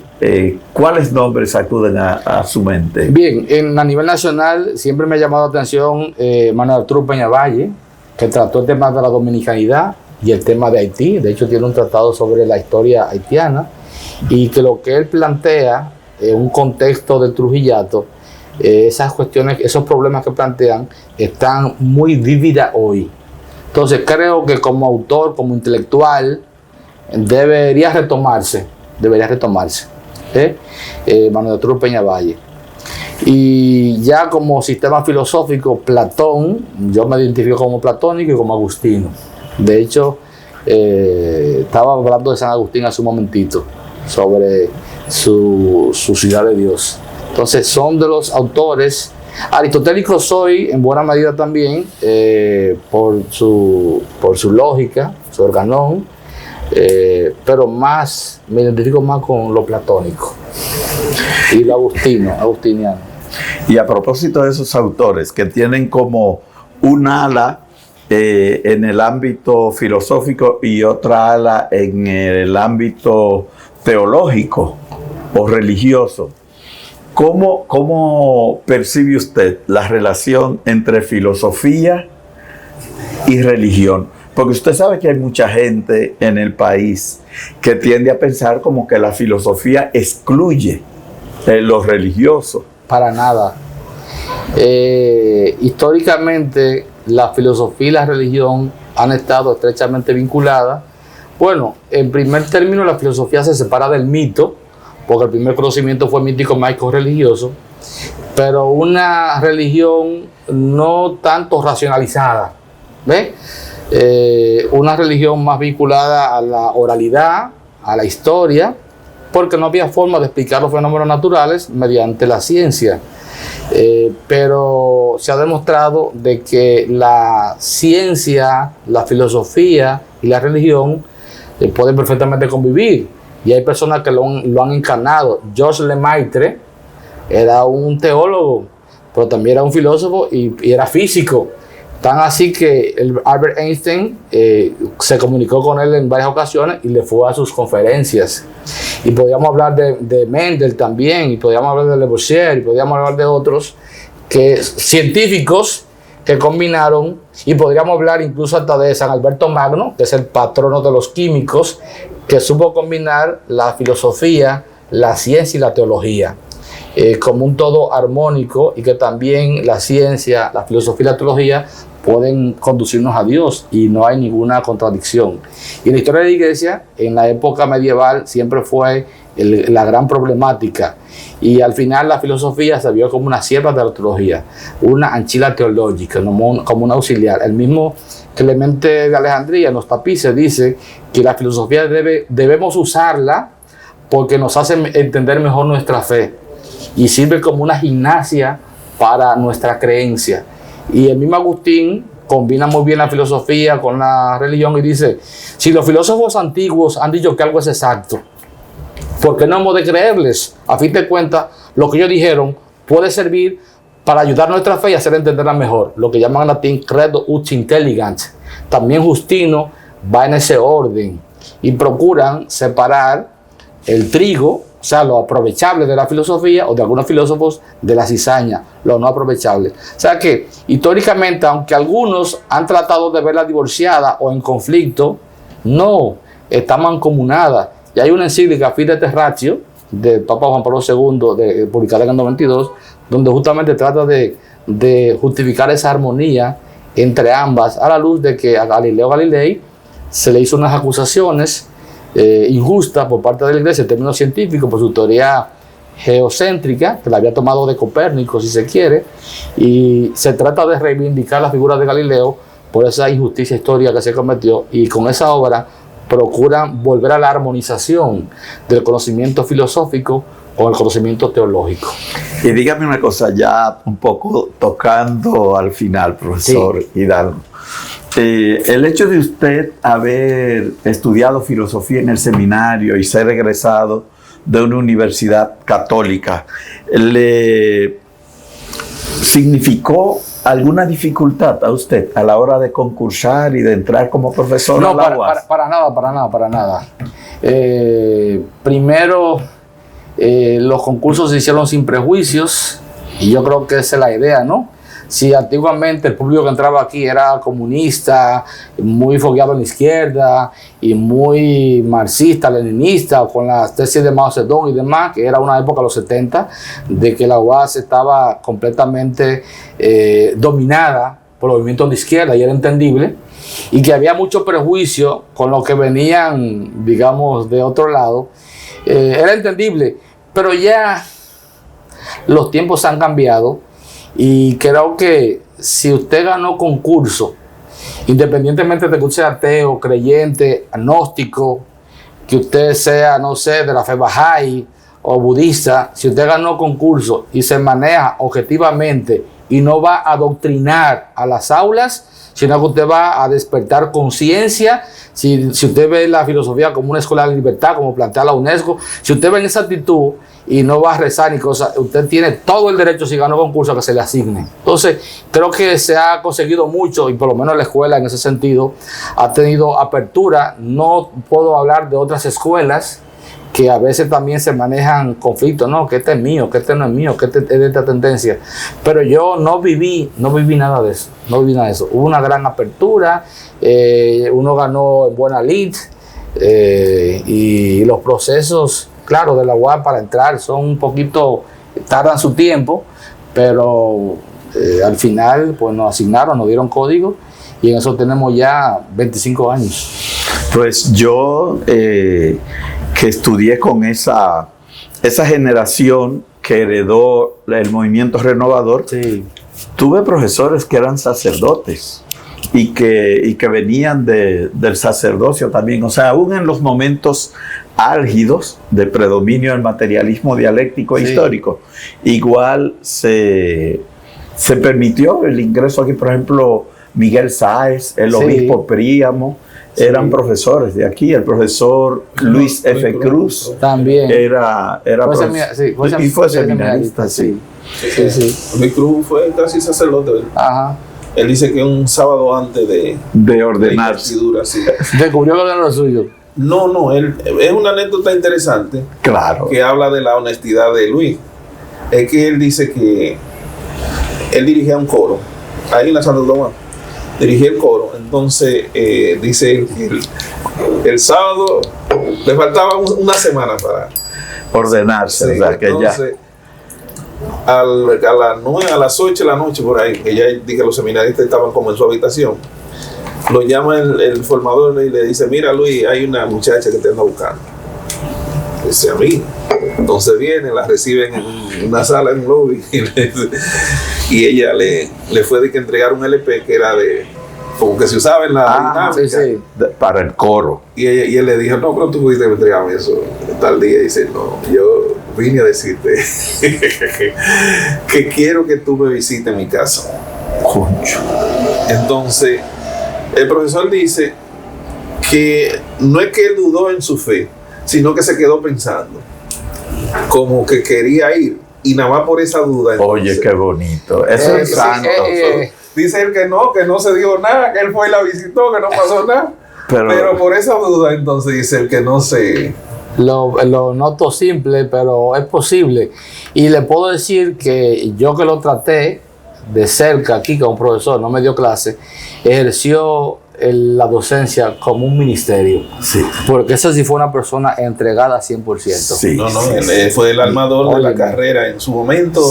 ¿cuáles nombres acuden a su mente? Bien, a nivel nacional siempre me ha llamado la atención Manuel Arturo Peña Valle, que trató el tema de la dominicanidad y el tema de Haití. De hecho, tiene un tratado sobre la historia haitiana, y que lo que él plantea en un contexto del Trujillato, esas cuestiones, esos problemas que plantean están muy vívidas hoy. Entonces creo que como autor, como intelectual, debería retomarse Manuel Arturo Peña Valle. Y ya como sistema filosófico, Platón, yo me identifico como platónico y como agustino. De hecho, estaba hablando de San Agustín hace un momentito, sobre su ciudad de Dios. Entonces son de los autores. Aristotélico soy en buena medida también, por su lógica, su organón, pero más me identifico más con lo platónico y lo agustiniano. Y a propósito de esos autores que tienen como un ala en el ámbito filosófico y otra ala en el ámbito teológico o religioso, ¿cómo percibe usted la relación entre filosofía y religión? Porque usted sabe que hay mucha gente en el país que tiende a pensar como que la filosofía excluye lo religioso. Para nada. Históricamente, la filosofía y la religión han estado estrechamente vinculadas. Bueno, en primer término, la filosofía se separa del mito, porque el primer conocimiento fue mítico, mágico, religioso, pero una religión no tanto racionalizada, ¿ves? Una religión más vinculada a la oralidad, a la historia, porque no había forma de explicar los fenómenos naturales mediante la ciencia. Pero se ha demostrado de que la ciencia, la filosofía y la religión pueden perfectamente convivir, y hay personas que lo han encarnado. Georges Lemaitre era un teólogo, pero también era un filósofo y era físico. Tan así que Albert Einstein se comunicó con él en varias ocasiones y le fue a sus conferencias. Y podríamos hablar de Mendel también, y podríamos hablar de Le Bourdieu, y podríamos hablar de otros científicos que combinaron, y podríamos hablar incluso hasta de San Alberto Magno, que es el patrono de los químicos, que supo combinar la filosofía, la ciencia y la teología como un todo armónico, y que también la ciencia, la filosofía y la teología pueden conducirnos a Dios y no hay ninguna contradicción. Y la historia de la iglesia en la época medieval siempre fue la gran problemática, y al final la filosofía se vio como una sierva de la teología, una ancilla teológica, como un auxiliar. El mismo Clemente de Alejandría en los tapices dice que la filosofía debemos usarla porque nos hace entender mejor nuestra fe y sirve como una gimnasia para nuestra creencia. Y el mismo Agustín combina muy bien la filosofía con la religión y dice: si los filósofos antiguos han dicho que algo es exacto, ¿por qué no hemos de creerles? A fin de cuentas, lo que ellos dijeron puede servir para ayudar nuestra fe y hacer entenderla mejor, lo que llaman en latín credo ut intelligent. También Justino va en ese orden y procuran separar el trigo, o sea, lo aprovechable de la filosofía, o de algunos filósofos, de la cizaña, lo no aprovechable. O sea que, históricamente, aunque algunos han tratado de verla divorciada o en conflicto, no, está mancomunada. Y hay una encíclica, Fides Ratio, del Papa Juan Pablo II, publicada en el 92, donde justamente trata de justificar esa armonía entre ambas, a la luz de que a Galileo Galilei se le hizo unas acusaciones injusta por parte de la iglesia en términos científicos por su teoría geocéntrica, que la había tomado de Copérnico, si se quiere, y se trata de reivindicar la figura de Galileo por esa injusticia histórica que se cometió, y con esa obra procuran volver a la armonización del conocimiento filosófico con el conocimiento teológico. Y dígame una cosa, ya un poco tocando al final, profesor Hidalgo. El hecho de usted haber estudiado filosofía en el seminario y ser egresado de una universidad católica, ¿le significó alguna dificultad a usted a la hora de concursar y de entrar como profesor? No, para nada. Primero, los concursos se hicieron sin prejuicios, y yo creo que esa es la idea, ¿no? Si antiguamente el público que entraba aquí era comunista, muy fogueado en la izquierda y muy marxista, leninista, o con las tesis de Mao Zedong y demás, que era una época, los 70, de que la UAS estaba completamente dominada por los movimientos de izquierda, y era entendible, y que había mucho prejuicio con los que venían, digamos, de otro lado, era entendible, pero ya los tiempos han cambiado. Y creo que si usted ganó concurso, independientemente de que usted sea ateo, creyente, agnóstico, que usted sea, no sé, de la fe Bahá'í o budista, si usted ganó concurso y se maneja objetivamente y no va a adoctrinar a las aulas, sino que usted va a despertar conciencia, si usted ve la filosofía como una escuela de libertad, como plantea la UNESCO, si usted ve en esa actitud y no va a rezar ni cosas, usted tiene todo el derecho, si ganó concurso, a que se le asigne. Entonces, creo que se ha conseguido mucho, y por lo menos la escuela en ese sentido ha tenido apertura. No puedo hablar de otras escuelas que a veces también se manejan conflictos, no, que este es mío, que este no es mío, que este es de esta tendencia. Pero yo no viví nada de eso, Hubo una gran apertura, uno ganó en buena lid, y los procesos, claro, de la UAS para entrar son un poquito, tardan su tiempo, pero al final pues nos asignaron, nos dieron código, y en eso tenemos ya 25 años. Pues yo que estudié con esa generación que heredó el movimiento renovador, Sí. tuve profesores que eran sacerdotes y que venían del sacerdocio también. O sea, aún en los momentos álgidos de predominio del materialismo dialéctico e Sí. histórico, igual se permitió el ingreso aquí, por ejemplo, Miguel Sáez, el Sí. obispo Príamo, Sí. eran profesores de aquí. El profesor Luis F. Cruz También. era y fue seminarista, sí. Sí, sí. Luis Cruz fue casi sacerdote, ¿verdad? Ajá. Él dice que un sábado antes de De la ordenarse. investidura, sí. Descubrió lo de lo suyo. No, es una anécdota interesante Claro. que habla de la honestidad de Luis. Es que él dice que él dirigía un coro ahí en la Santo Tomás. Dirigía el coro. Entonces, dice él que el sábado le faltaba una semana para Ordenarse, o sea, que ya. entonces, a las 8 de la noche por ahí, que ya dije que los seminaristas estaban como en su habitación, lo llama el formador y le dice: mira, Luis, hay una muchacha que te anda buscando. Dice: a mí. Entonces viene, la reciben en una sala, en un lobby, y ella le fue de que entregar un LP que era de como que se usaba en la Sí, dinámica. sí. Para el coro. Y él le dijo: no, pero tú pudiste entregarme eso tal día. Y dice: no, yo vine a decirte que quiero que tú me visites en mi casa. Concho. Entonces, el profesor dice que no es que él dudó en su fe, sino que se quedó pensando, como que quería ir, y nada más por esa duda. Oye, entonces, qué bonito. Eso es sí, santo. dice él que no se dio nada, que él fue y la visitó, que no pasó nada. Pero por esa duda, entonces dice él que no se... Lo noto simple, pero es posible. Y le puedo decir que yo que lo traté de cerca aquí como profesor, no me dio clase, ejerció la docencia como un ministerio. Sí. Porque esa sí fue una persona entregada 100%. Sí. No, sí, él fue el armador de la Oye, carrera en su momento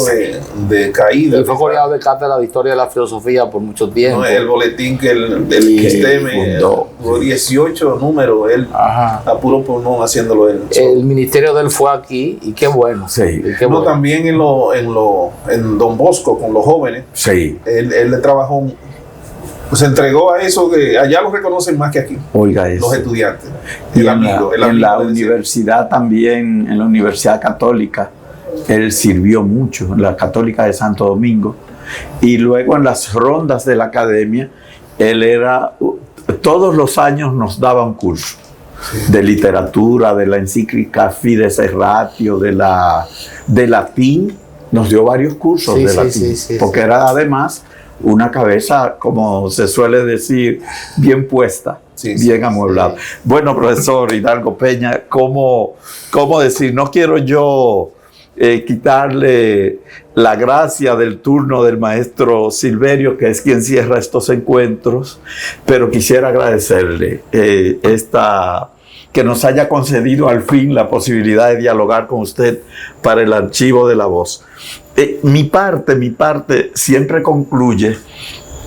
de caída. Y fue coordinador de cátedra de historia de la filosofía por mucho tiempo. No, el boletín que el Que ISTEM fundó. 18 números, él Ajá. a puro pulmón haciéndolo él. El ministerio de él fue aquí y qué bueno. Sí. Y qué No, bueno. también en Don Bosco con los jóvenes, Sí. él le trabajó, se entregó a eso, que allá lo reconocen más que aquí, Oiga eso. los estudiantes. Y El en amigo, la, el en amigo, la le decía. universidad también, en la Universidad Católica, él sirvió mucho, en la Católica de Santo Domingo. Y luego en las rondas de la academia, él era, todos los años nos daba un curso de literatura, de la encíclica Fides et Ratio, de latín. Nos dio varios cursos Sí, de sí, latín, sí, porque sí. era además una cabeza, como se suele decir, bien puesta, Sí, bien sí, amueblada. sí. Bueno, profesor Hidalgo Peña, ¿cómo decir? No quiero yo quitarle la gracia del turno del maestro Silverio, que es quien cierra estos encuentros, pero quisiera agradecerle que nos haya concedido al fin la posibilidad de dialogar con usted para el archivo de La Voz. Mi parte siempre concluye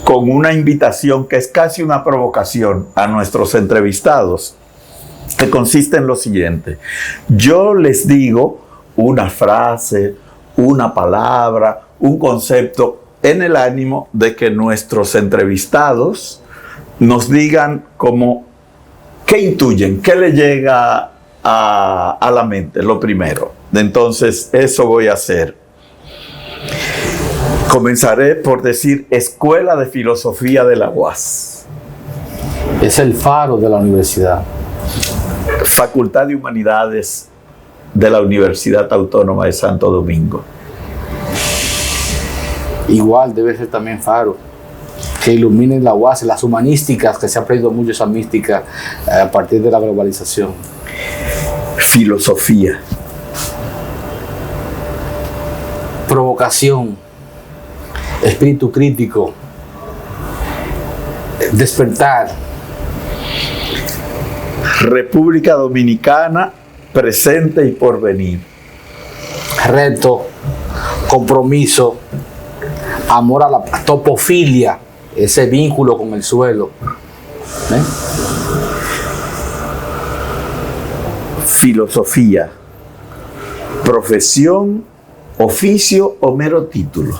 con una invitación que es casi una provocación a nuestros entrevistados, que consiste en lo siguiente. Yo les digo una frase, una palabra, un concepto, en el ánimo de que nuestros entrevistados nos digan como qué intuyen, qué le llega a la mente, lo primero. Entonces, eso voy a hacer. Comenzaré por decir Escuela de Filosofía de la UAS. Es el faro de la universidad. Facultad de Humanidades de la Universidad Autónoma de Santo Domingo. Igual debe ser también faro. Que iluminen la UAS, las humanísticas, que se ha perdido mucho esa mística a partir de la globalización. Filosofía. Provocación, espíritu crítico, despertar, República Dominicana, presente y porvenir. reto, compromiso, amor a la topofilia, ese vínculo con el suelo. Filosofía, profesión, oficio o mero título.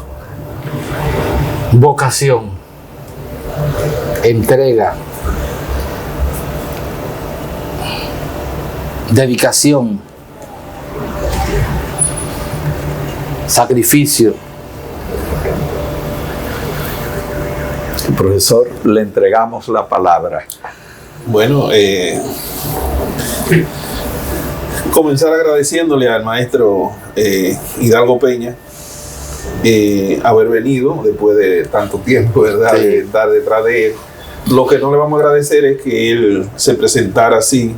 Vocación, entrega, dedicación, sacrificio. Profesor, le entregamos la palabra. Bueno, comenzar agradeciéndole al maestro Hidalgo Peña haber venido después de tanto tiempo, ¿verdad? Sí. De estar detrás de él. Lo que no le vamos a agradecer es que él se presentara así,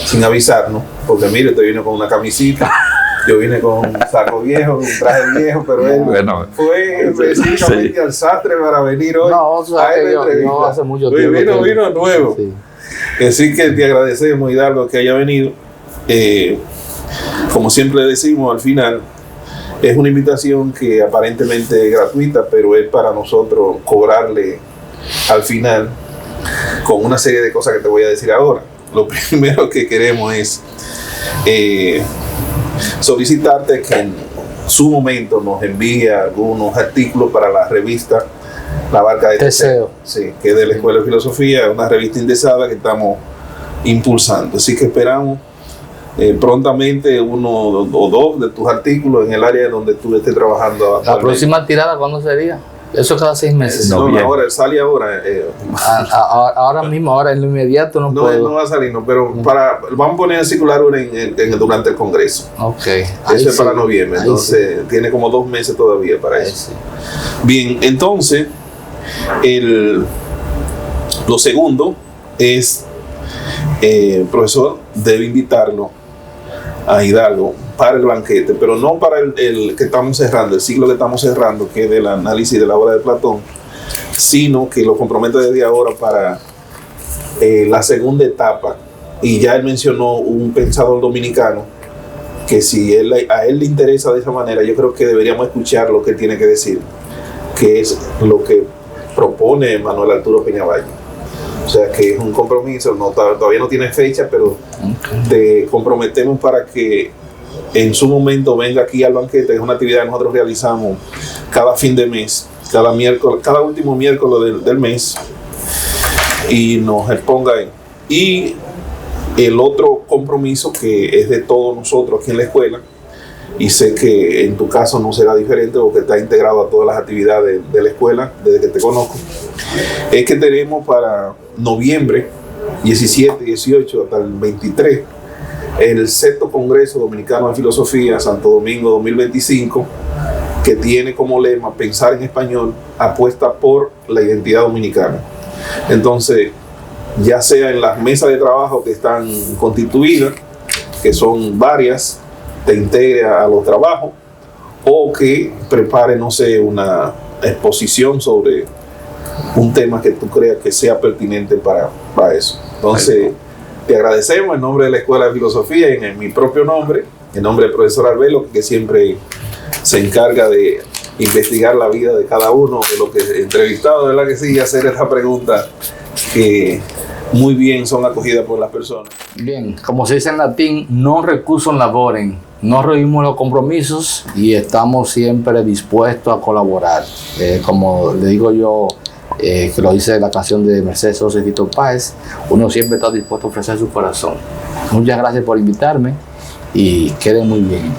sin avisarnos, porque mire, usted vino con una camisita, yo vine con un saco viejo, un traje viejo, pero él fue específicamente al sastre para venir hoy. No, o sea, a esta yo entrevista. hace mucho tiempo. Vino nuevo. Sí. Así que te agradecemos, Hidalgo, que haya venido. Como siempre decimos al final, es una invitación que aparentemente es gratuita, pero es para nosotros cobrarle al final con una serie de cosas que te voy a decir ahora. Lo primero que queremos es solicitarte que en su momento nos envíe algunos artículos para la revista La Barca de Teseo, sí, que es de la Escuela de Filosofía, una revista indexada que estamos impulsando. Así que esperamos prontamente uno o dos de tus artículos en el área donde tú estés trabajando actualmente. ¿La próxima tirada cuándo sería? Eso cada 6 meses. No, ahora sale ahora. Ahora mismo, ahora en lo inmediato no puedo. No va a salir, no, pero vamos a poner a circular una durante el Congreso. Ok. Eso es para noviembre, entonces tiene como 2 meses todavía para eso. Sí. Bien, entonces, lo segundo es, profesor, debe invitarlo a Hidalgo para el banquete, pero no para el que estamos cerrando, el ciclo que estamos cerrando, que es del análisis de la obra de Platón, sino que lo compromete desde ahora para la segunda etapa. Y ya él mencionó un pensador dominicano que si a él le interesa de esa manera, yo creo que deberíamos escuchar lo que él tiene que decir, que es lo que propone Manuel Arturo Peñavalle. O sea que es un compromiso, todavía no tiene fecha, pero te comprometemos para que en su momento venga aquí al banquete. Es una actividad que nosotros realizamos cada fin de mes, cada miércoles, cada último miércoles del mes, y nos exponga ahí. Y el otro compromiso que es de todos nosotros aquí en la escuela, y sé que en tu caso no será diferente porque está integrado a todas las actividades de la escuela desde que te conozco, es que tenemos para noviembre 17, 18 hasta el 23 el 6º Congreso Dominicano de Filosofía Santo Domingo 2025, que tiene como lema Pensar en Español, apuesta por la identidad dominicana. Entonces, ya sea en las mesas de trabajo que están constituidas, que son varias, te integre a los trabajos, o que prepare, no sé, una exposición sobre un tema que tú creas que sea pertinente para eso. Entonces, te agradecemos en nombre de la Escuela de Filosofía y en mi propio nombre, en nombre del profesor Arbelo, que siempre se encarga de investigar la vida de cada uno de los que he entrevistado, ¿verdad que sí? Y hacer esta pregunta que muy bien son acogidas por las personas. Bien, como se dice en latín, non recusum laborem, no rehuimos los compromisos y estamos siempre dispuestos a colaborar. Como le digo yo, que lo dice la canción de Mercedes Sosa y Tito Páez, uno siempre está dispuesto a ofrecer su corazón. Muchas gracias por invitarme y queden muy bien.